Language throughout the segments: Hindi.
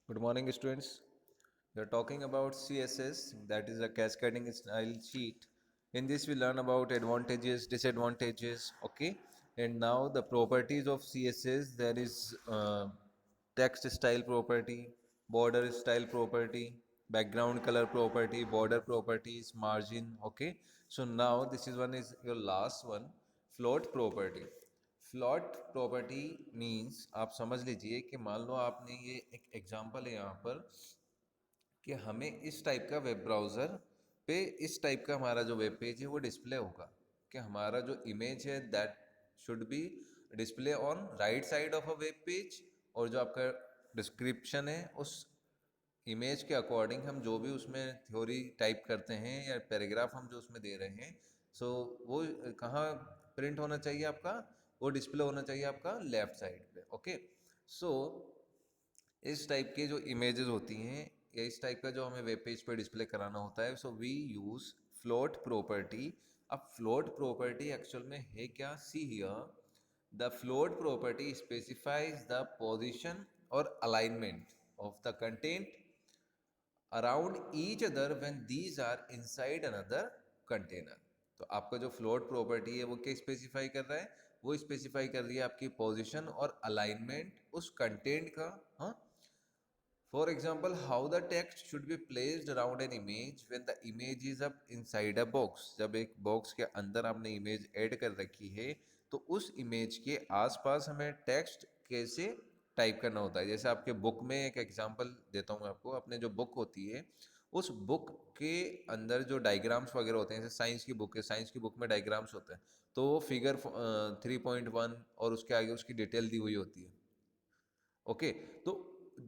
Good morning, students. We are talking about CSS, that is a cascading style sheet. In this, we learn about advantages, disadvantages, okay? And now the properties of CSS, there is text style property, border style property, background color property, border properties, margin, okay? So now this is one is your last one, float property. Float property means आप समझ लीजिए कि मान लो आपने ये एक एग्जांपल है यहाँ पर कि हमें इस टाइप का वेब ब्राउज़र पे इस टाइप का हमारा जो वेब पेज है वो डिस्प्ले होगा कि हमारा जो इमेज है that should be display on right side of a web page और जो आपका डिस्क्रिप्शन है उस इमेज के अकॉर्डिंग हम जो भी उसमें थ्योरी टाइप करते हैं या पैराग्राफ हम जो उसमें दे रहे हैं सो वो कहाँ प्रिंट होना चाहिए आपका, वो डिस्प्ले होना चाहिए आपका लेफ्ट साइड पे। ओके, सो इस टाइप के जो इमेजेस होती हैं या इस टाइप का जो हमें वेब पेज पे डिस्प्ले कराना होता है so we use float property. अब फ्लोट प्रॉपर्टी एक्चुअल में है क्या, see here the float property specifies the position और alignment of the content around each other when these are inside another container. तो आपका जो फ्लोट प्रॉपर्टी है वो क्या स्पेसिफाई कर रहा है, वो स्पेसिफाई कर रही है आपकी पोजीशन और अलाइनमेंट उस कंटेंट का। हाँ, for example how the text should be placed around an image when the image is up inside a box. जब एक बॉक्स के अंदर आपने इमेज ऐड कर रखी है तो उस इमेज के आसपास हमें टेक्स्ट कैसे टाइप करना होता है। जैसे आपके बुक में एक एग्जांपल देता हूँ मैं आपको, अपने जो बुक होती है उस बुक के अंदर जो डायग्राम्स वगैरह होते हैं, जैसे साइंस की बुक है, साइंस की बुक में डायग्राम्स होते हैं तो वो फिगर 3.1 और उसके आगे उसकी डिटेल दी हुई होती है। ओके, तो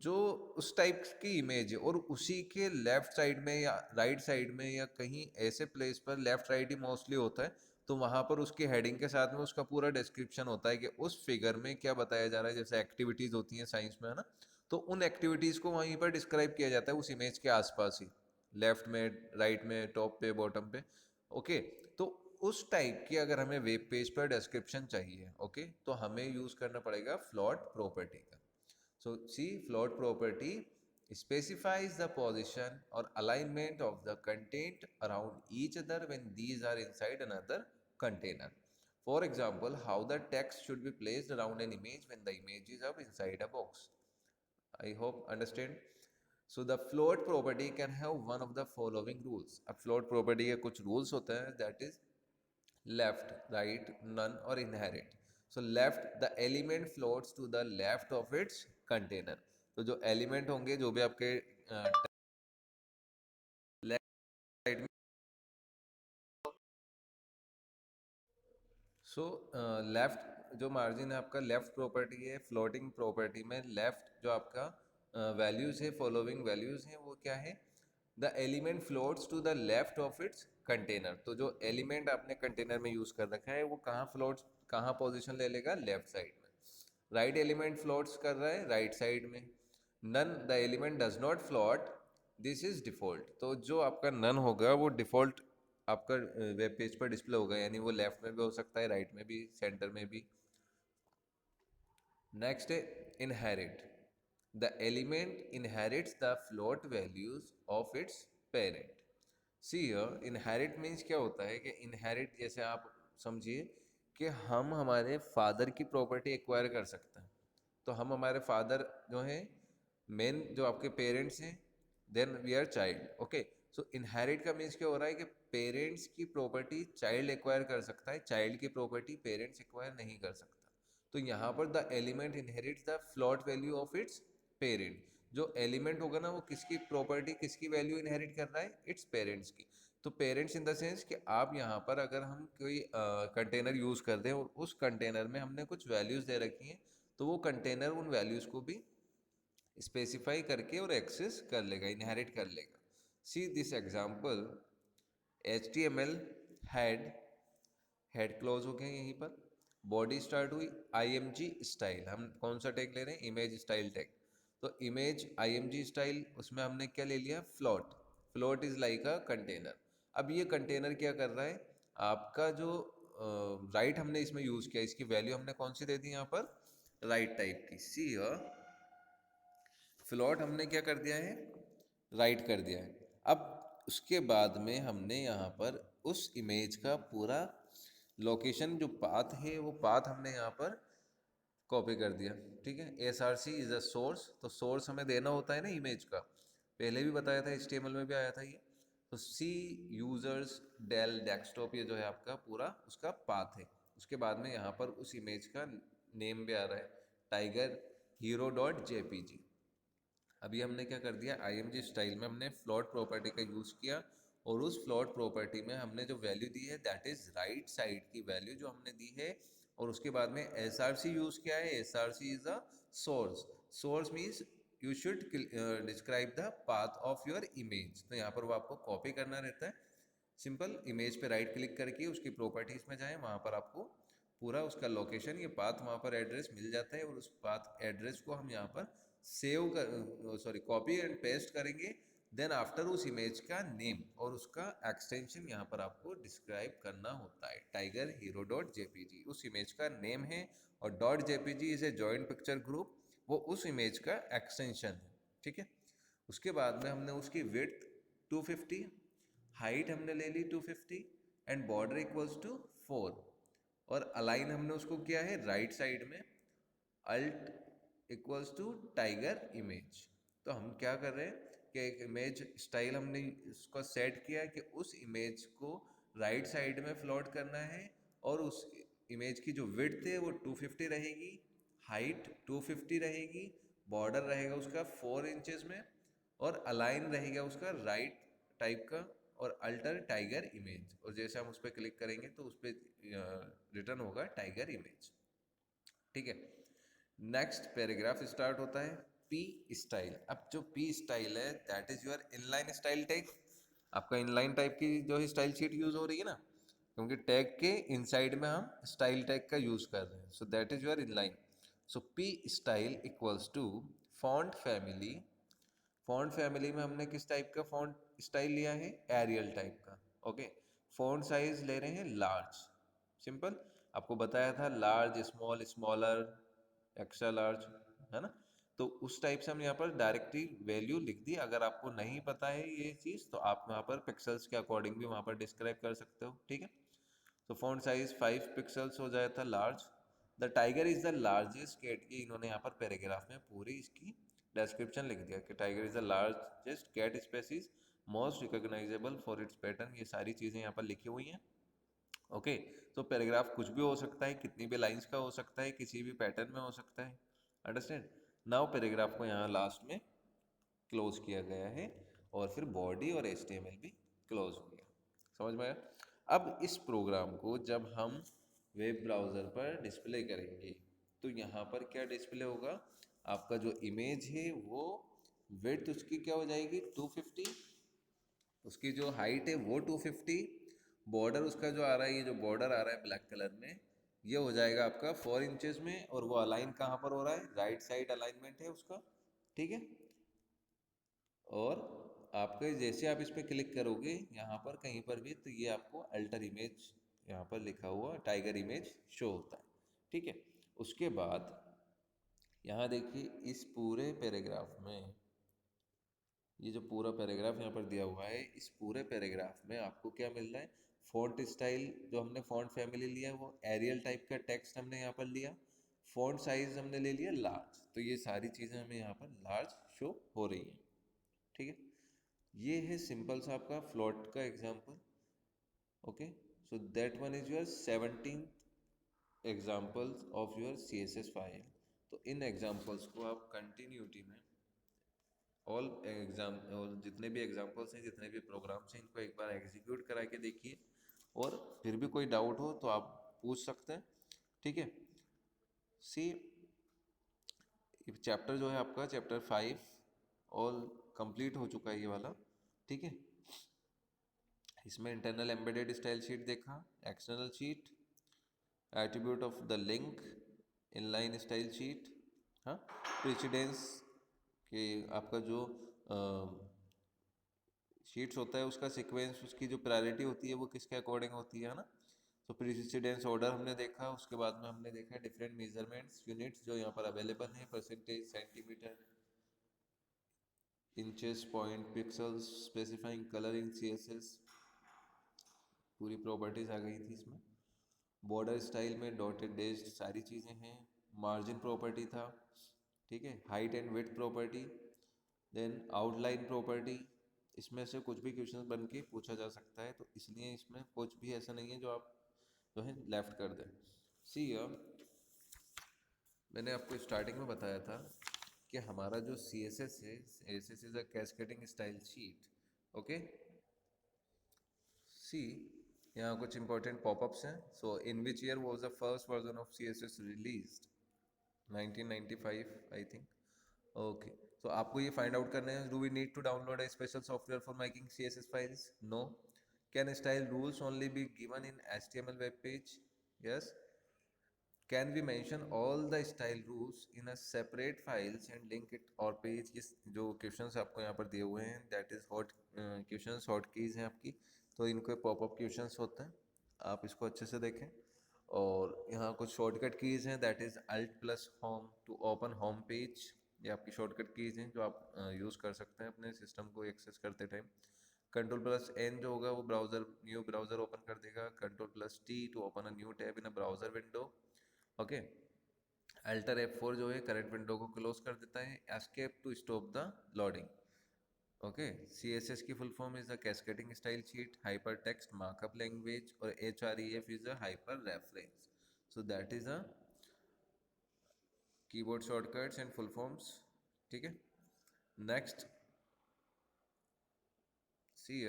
जो उस टाइप की इमेज है और उसी के लेफ्ट साइड में या राइट साइड में या कहीं ऐसे प्लेस पर, लेफ्ट राइट ही मोस्टली होता है, तो वहां पर उसकी हेडिंग के साथ में उसका पूरा डिस्क्रिप्शन होता है कि उस फिगर में क्या बताया जा रहा है। जैसे एक्टिविटीज होती हैं साइंस में, है ना, तो उन एक्टिविटीज को वहीं पर डिस्क्राइब किया जाता है उस इमेज के आसपास ही, लेफ्ट में, राइट में, टॉप पे, बॉटम पे। ओके, तो उस टाइप की अगर हमें वेब पेज पर डिस्क्रिप्शन चाहिए, ओके, तो हमें यूज करना पड़ेगा फ्लॉट प्रॉपर्टी का। So see, float property specifies the position or alignment of the content around each other when these are inside another container. For example, how the text should be placed around an image when the image is up inside a box. I hope understand. So the float property can have one of the following rules. अब float property के कुछ rules होते हैं, that is left, right, none or inherit. So left, the element floats to the left of its container. तो जो एलिमेंट होंगे जो भी आपके लेफ्ट साइड में, सो लेफ्ट जो मार्जिन है आपका, लेफ्ट प्रॉपर्टी है फ्लोटिंग प्रॉपर्टी में, लेफ्ट जो आपका वैल्यूज है, फॉलोइंग वैल्यूज हैं, वो क्या है, the element floats to the left of its container. तो जो एलिमेंट आपने कंटेनर में यूज कर रखा है वो कहाँ फ्लोट्स, कहाँ पोजीशन ले लेगा, लेफ्ट साइड में। राइट एलिमेंट फ्लोट्स कर रहा है राइट साइड में। None the element does not float, this is default. तो जो आपका नन होगा वो डिफॉल्ट आपका वेब पेज पर डिस्प्ले होगा, यानी वो लेफ्ट में भी हो सकता है, राइट में भी, सेंटर में भी। नेक्स्ट है inherit, the element inherits the float values of its parent. See inherit means क्या होता है कि इनहेरिट जैसे आप समझिए कि हम हमारे फादर की प्रॉपर्टी एक्वायर कर सकते हैं। तो हम हमारे फादर जो हैं, मेन जो आपके पेरेंट्स हैं, then we are child. Okay, so inherit का मीन्स क्या हो रहा है कि पेरेंट्स की प्रॉपर्टी चाइल्ड एक्वायर कर सकता है, चाइल्ड की प्रॉपर्टी पेरेंट्स एक्वायर नहीं कर सकता। तो यहाँ पर the element inherits the float value of its parent. जो एलिमेंट होगा ना वो किसकी प्रॉपर्टी, किसकी वैल्यू इनहेरिट कर रहा है, इट्स पेरेंट्स की। तो पेरेंट्स इन द सेंस कि आप यहाँ पर अगर हम कोई कंटेनर यूज कर दें और उस कंटेनर में हमने कुछ वैल्यूज दे रखी हैं तो वो कंटेनर उन वैल्यूज को भी स्पेसिफाई करके और एक्सेस कर लेगा, इनहेरिट कर लेगा। See this example, HTML head, head close हो गया यहीं पर, बॉडी स्टार्ट हुई, IMG स्टाइल, हम कौन सा टैग ले रहे हैं, इमेज स्टाइल टैग। तो इमेज IMG स्टाइल, उसमें हमने क्या ले लिया, float. Float is like a container. अब ये कंटेनर क्या कर रहा है, आपका जो राइट हमने इसमें यूज किया, इसकी वैल्यू हमने कौन सी दे दी यहाँ पर, राइट टाइप की। सी फ्लोट हमने क्या कर दिया है, राइट कर दिया है। अब उसके बाद में हमने यहाँ पर उस इमेज का पूरा लोकेशन जो पाथ है वो पाथ हमने यहाँ पर कॉपी कर दिया। ठीक है, S R C is a source, तो सोर्स हमें देना होता है ना इमेज का, पहले भी बताया था, HTML में भी आया था ये। तो सी यूजर्स डेल डेस्कटॉप, ये जो है आपका पूरा उसका पाथ है। उसके बाद में यहाँ पर उस इमेज का नेम भी आ रहा है, टाइगर हीरो डॉट JPG। अभी हमने क्या कर दिया, IMG स्टाइल में हमने फ्लोट प्रॉपर्टी का यूज़ किया, और उस फ्लोट प्रॉपर्टी में हमने जो वैल्यू दी है दैट इज़ राइट साइड की वैल्यू जो हमने दी है। और उसके बाद में SRC यूज़ किया है, SRC is a source. Source means you should describe the path of your image, तो यहाँ पर वो आपको कॉपी करना रहता है। सिंपल, इमेज पे राइट क्लिक करके उसकी प्रॉपर्टीज़ में जाएं, वहाँ पर आपको पूरा उसका लोकेशन, ये पाथ वहाँ पर एड्रेस मिल जाता है, और उस पाथ एड्रेस को हम यहाँ पर सेव कर सॉरी कॉपी एंड पेस्ट करेंगे। देन आफ्टर उस इमेज का नेम और उसका एक्सटेंशन यहाँ पर आपको डिस्क्राइब करना होता है, टाइगर हीरो डॉट JPG उस इमेज का नेम है, और dot JPG is a joint picture group, वो उस इमेज का एक्सटेंशन है। ठीक है, उसके बाद में हमने उसकी विड्थ 250, हाइट हमने ले ली 250, एंड बॉर्डर इक्वल्स टू 4, और अलाइन हमने उसको किया है राइट साइड में, alt equals to tiger image. तो हम क्या कर रहे हैं कि एक इमेज स्टाइल हमने इसको सेट किया है कि उस इमेज को राइट साइड में फ्लोट करना है, और उस इमेज की जो विड्थ है वो 250 रहेगी, हाइट 250 रहेगी, बॉर्डर रहेगा उसका 4 इंचेस में, और अलाइन रहेगा उसका राइट टाइप का, और अल्टर टाइगर इमेज, और जैसे हम उस पर क्लिक करेंगे तो उस पर रिटर्न होगा टाइगर इमेज। ठीक है, नेक्स्ट पैराग्राफ स्टार्ट होता है पी स्टाइल। अब जो पी स्टाइल है that is your inline style tag. आपका इनलाइन टाइप की जो है स्टाइल शीट यूज हो रही है ना, क्योंकि टैग के इनसाइड में हम स्टाइल टैग का यूज कर रहे हैं, so that is your inline. So P style equals to font family. Font family में हमने किस टाइप का फॉन्ट स्टाइल लिया है, एरियल टाइप का। ओके, फॉन्ट साइज ले रहे हैं लार्ज। सिंपल, आपको बताया था large, small, smaller, extra large, है ना। तो उस टाइप से हम यहाँ पर डायरेक्टली वैल्यू लिख दी। अगर आपको नहीं पता है ये चीज़ तो आप वहाँ पर पिक्सल्स के अकॉर्डिंग भी वहाँ पर डिस्क्राइब कर सकते हो। ठीक है, तो फॉन्ट साइज 5 पिक्सल्स हो जाता था large. The tiger is the largest cat, की इन्होंने यहाँ पर पैराग्राफ में पूरी इसकी डिस्क्रिप्शन लिख दिया कि tiger is the largest cat species most recognizable for its pattern, ये सारी चीज़ें यहाँ पर लिखी हुई हैं। ओके, तो पैराग्राफ कुछ भी हो सकता है, कितनी भी लाइंस का हो सकता है, किसी भी पैटर्न में हो सकता है। अंडरस्टैंड। नाउ पैराग्राफ को यहाँ लास्ट में क्लोज किया गया है, और फिर बॉडी और HTML भी क्लोज हो गया। समझ में आया। अब इस प्रोग्राम को जब हम वेब ब्राउज़र पर डिस्प्ले करेंगे तो यहाँ पर क्या डिस्प्ले होगा, आपका जो इमेज है वो विड्थ उसकी क्या हो जाएगी 250, उसकी जो हाइट है वो 250, बॉर्डर उसका जो आ रहा है, ये जो बॉर्डर आ रहा है ब्लैक कलर में, ये हो जाएगा आपका 4 इंचेस में, और वो अलाइन कहाँ पर हो रहा है, राइट साइड अलाइनमेंट है उसका। ठीक है, और आपके जैसे आप इस पर क्लिक करोगे यहाँ पर कहीं पर भी, तो ये आपको अल्टर इमेज यहाँ पर लिखा हुआ टाइगर इमेज शो होता है। ठीक है, उसके बाद यहाँ देखिए इस पूरे पैराग्राफ में, ये जो पूरा पैराग्राफ यहाँ पर दिया हुआ है, इस पूरे पैराग्राफ में आपको क्या मिल रहा है, फॉन्ट स्टाइल जो हमने फॉन्ट फैमिली लिया है वो एरियल टाइप का टेक्स्ट हमने यहाँ पर लिया, फॉन्ट साइज हमने ले लिया लार्ज, तो ये सारी चीज़ें हमें यहाँ पर लार्ज शो हो रही हैं। ठीक है, ये है सिंपल सा आपका फ्लोट का example. Okay, so that one is your 17 examples of your CSS file. तो इन एग्जांपल्स को आप कंटिन्यूटी में ऑल एग्जाम, और जितने भी एग्जांपल्स हैं, जितने भी प्रोग्राम्स हैं, इनको एक बार एग्जीक्यूट करा के देखिए, और फिर भी कोई डाउट हो तो आप पूछ सकते हैं। ठीक है, सी चैप्टर जो है आपका चैप्टर 5 ऑल कंप्लीट हो चुका है ये वाला। ठीक है, इसमें इंटरनल एम्बेडेड स्टाइल शीट देखा, external sheet, attribute of the link, inline style sheet, हाँ, प्रेसिडेंस कि आपका जो शीट्स होता है उसका सीक्वेंस, उसकी जो प्रायोरिटी होती है वो किसके अकॉर्डिंग होती है ना। तो प्रेसिडेंस ऑर्डर हमने देखा, उसके बाद में हमने देखा डिफरेंट मेजरमेंट्स यूनिट्स जो यहाँ पर अवेलेबल हैं, percentage, centimetre, inches, point, pixels, specifying colour in CSS, पूरी प्रॉपर्टीज आ गई थी इसमें। बॉर्डर स्टाइल में डॉटेड डैश्ड सारी चीज़ें हैं। मार्जिन प्रॉपर्टी था, ठीक है। Height and width property, then outline property. इसमें से कुछ भी क्वेश्चन बन के पूछा जा सकता है, तो इसलिए इसमें कुछ भी ऐसा नहीं है जो आप जो है लेफ्ट कर दें। सी मैंने आपको स्टार्टिंग में बताया था कि हमारा जो CSS है, CSS is a cascading style sheet, okay. See यहाँ कुछ इंपॉर्टेंट पॉपअप्स हैं। So in which year was the first version of CSS released? 1995 I think, okay. तो आपको ये फाइंड आउट करना है, do we need to download a special software for making CSS files? No. Can style rules only be given in HTML web page? Yes. Can we mention all the style rules in a separate files and link it or page? इस जो क्वेश्चंस आपको यहाँ पर दिए हुए हैं, that is hot questions, hot keys हैं आपकी, तो इनको पॉपअप क्वेश्चंस होते हैं, आप इसको अच्छे से देखें। और यहाँ कुछ शॉर्टकट कीज हैं, that is alt plus home to open home page. ये आपकी शॉर्टकट कीज हैं जो आप यूज़ कर सकते हैं अपने सिस्टम को एक्सेस करते टाइम। कंट्रोल प्लस एन जो होगा वो ब्राउजर, न्यू ब्राउजर ओपन कर देगा। Control plus T to open a new tab in a browser window, okay. Alt F4 जो है करंट विंडो को क्लोज कर देता है। Escape to stop the loading, okay. CSS की full form is a cascading style sheet, hypertext markup language, और HREF is a hyper reference. So that is a keyboard shortcuts and full forms, ठीक है। Next, see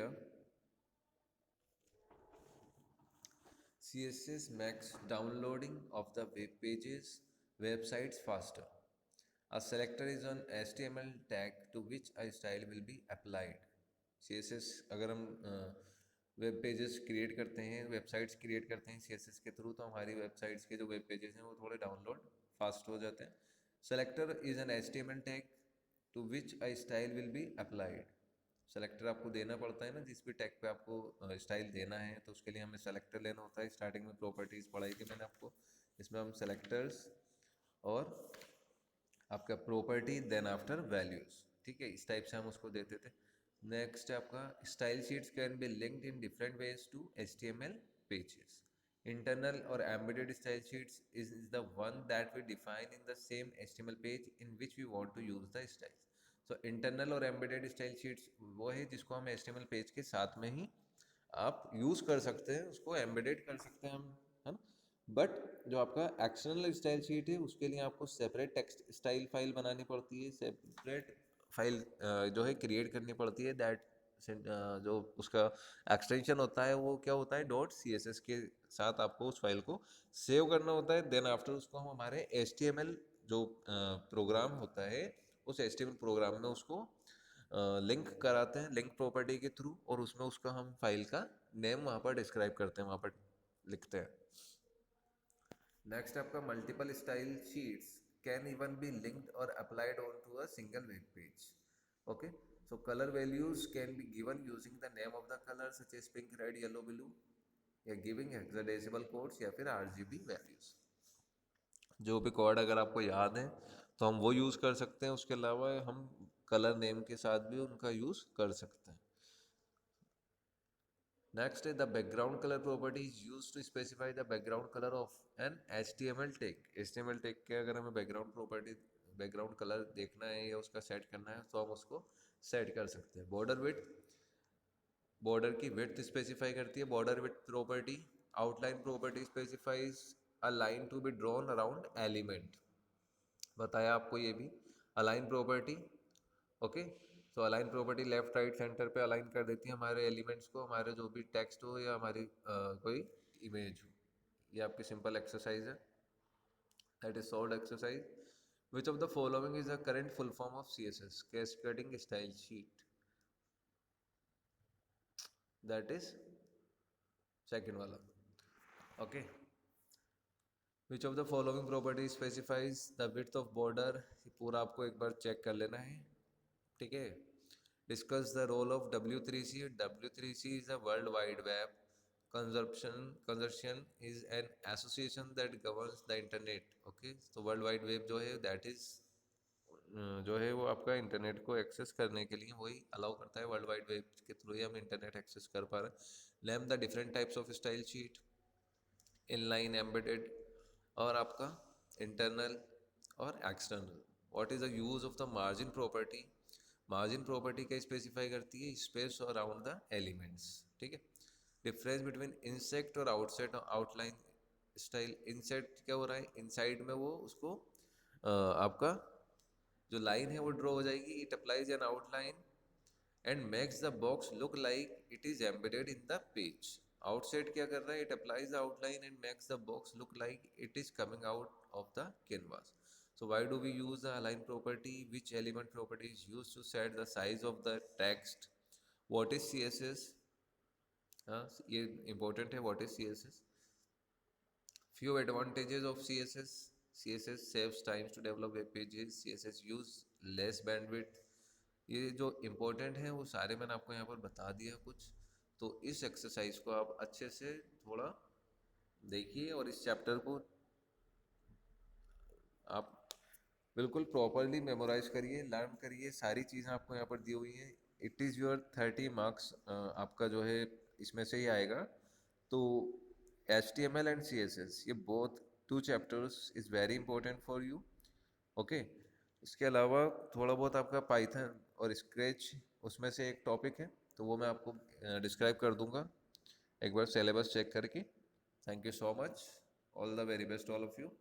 CSS makes downloading of the web pages, websites faster. A selector is an HTML tag to which a style will be applied. CSS अगर हम वेब पेजेस क्रिएट करते हैं, वेबसाइट्स क्रिएट करते हैं CSS के थ्रू, तो हमारी वेबसाइट्स के जो वेब पेजेस हैं वो थोड़े डाउनलोड फास्ट हो जाते हैं। Selector is an HTML tag to which a style will be applied. Selector आपको देना पड़ता है ना, जिस भी टैग पे आपको स्टाइल देना है, तो उसके लिए हमें सेलेक्टर लेना होता है। स्टार्टिंग में प्रॉपर्टीज़ पढ़ाई थी मैंने आपको, इसमें हम सेलेक्टर्स और आपका प्रॉपर्टी देन आफ्टर वैल्यूज, ठीक है, इस टाइप से हम उसको देते थे। नेक्स्ट है आपका style sheets can be linked in different ways to HTML pages. Internal और embedded style sheets is the one that we define in the same HTML page in which we want to use the style. So internal और एम्बेडेड स्टाइल शीट्स वो है जिसको हम HTML पेज के साथ में ही आप यूज़ कर सकते हैं, उसको एम्बेडेड कर सकते हैं हम, है ना। बट जो आपका एक्सटर्नल स्टाइल शीट है उसके लिए आपको सेपरेट टेक्स्ट स्टाइल फाइल बनानी पड़ती है, सेपरेट फाइल जो है क्रिएट करनी पड़ती है। दैट जो उसका एक्सटेंशन होता है वो क्या होता है, .css के साथ आपको उस फाइल को सेव करना होता है। देन आफ्टर उसको हम हमारे HTML जो प्रोग्राम होता है, उस HTML प्रोग्राम में उसको लिंक कराते हैं, लिंक प्रॉपर्टी के थ्रू, और उसमें उसका हम फाइल का नेम वहाँ पर डिस्क्राइब करते हैं, वहाँ पर लिखते हैं। नेक्स्ट आपका multiple style sheets can even be linked और applied on to a single web page, okay. So colour values can be given using the name of the colour such as pink, red, yellow, blue, या गिविंग हेक्साडेसिमल कोड्स या फिर RGB वैल्यूज। जो भी कोड अगर आपको याद है तो हम वो यूज़ कर सकते हैं, उसके अलावा हम कलर नेम के साथ भी उनका यूज़ कर सकते हैं। Next, the background color property is used to specify the background color of an HTML tag. HTML tag के अगर हमें background property, background color देखना है या उसका सेट करना है, तो हम उसको सेट कर सकते हैं। बॉर्डर विड्थ, बॉर्डर की विड्थ स्पेसिफाई करती है border width property. Outline property specifies a line to be drawn around element, बताया आपको ये भी। Align property, okay. तो align property left right centre पे अलाइन कर देती है हमारे एलिमेंट्स को, हमारे जो भी टेक्स्ट हो या हमारी कोई इमेज हो। ये आपकी सिंपल एक्सरसाइज है, that is solved exercise. Which of the following is the current full form of CSS cascading style sheet? That is second वाला, okay. Which of the following property specifies the width of border? पूरा आपको एक बार चेक कर लेना है, ठीक है। Discuss the role of W3C. W3C is a World Wide Web consortium is an association that governs the internet, okay। तो वर्ल्ड वाइड वेब जो है दैट इज जो है वो आपका इंटरनेट को एक्सेस करने के लिए वही अलाउ करता है, वर्ल्ड वाइड वेब के थ्रू ही हम इंटरनेट एक्सेस कर पा रहे हैं। Name the different types of style sheet, inline, embedded और आपका इंटरनल और external. What is the use of the margin property? Margin property क्या स्पेसिफाई करती है? स्पेस अराउंड द एलिमेंट्स, ठीक है। डिफरेंस बिटवीन इंसेक्ट और आउटसेट आउटलाइन स्टाइल। इंसेक्ट क्या हो रहा है, इनसाइड में वो उसको आपका जो लाइन है वो ड्रॉ हो जाएगी, it applies N outline and makes the box look like it is embedded in the page. Outside क्या कर रहा है, it applies the outline and makes the box look like it is coming out of the canvas. So why do we use the align property? Which element property is used to set the size of the text? What is CSS? ये important है, what is CSS? Few advantages of CSS. CSS saves times to develop web pages. CSS use less bandwidth. ये जो इम्पोर्टेंट है वो सारे मैंने आपको यहाँ पर बता दिया कुछ। तो इस एक्सरसाइज को आप अच्छे से थोड़ा देखिए और इस चैप्टर को आप बिल्कुल प्रॉपरली मेमोराइज करिए, लर्न करिए। सारी चीज़ें आपको यहाँ पर दी हुई हैं। इट इज़ योर 30 मार्क्स आपका जो है इसमें से ही आएगा। तो HTML एंड CSS ये both 2 chapters is very important for you, okay. इसके अलावा थोड़ा बहुत आपका पाइथन और स्क्रैच उसमें से एक टॉपिक है, तो वो मैं आपको डिस्क्राइब कर दूंगा एक बार सिलेबस चेक करके। Thank you so much, all the very best all of you.